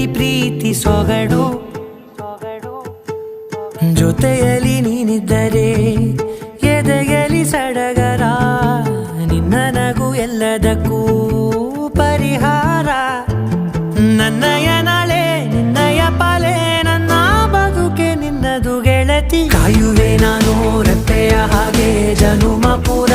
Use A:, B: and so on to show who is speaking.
A: ಕಣ್ಣಲ್ಲಿ ಪ್ರೀತಿ ಸೊಗಡು, ಜೊತೆಯಲ್ಲಿ ನೀನಿದ್ದರೆ ಎದೆಯಲಿ ಸಡಗರ. ನಿನ್ನ ನಗು ಎಲ್ಲದಕ್ಕೂ ಪರಿಹಾರ. ನನ್ನಯ ನಾಳೆ ನಿನ್ನಯ ಪಾಲೆ, ನನ್ನ ಬದುಕೆ ನಿನ್ನದು ಗೆಳತಿ. ಕಾಯುವೆ ನಾನು ರೆಪ್ಪೆಯ ಹಾಗೆ ಜನುಮ ಪುರ.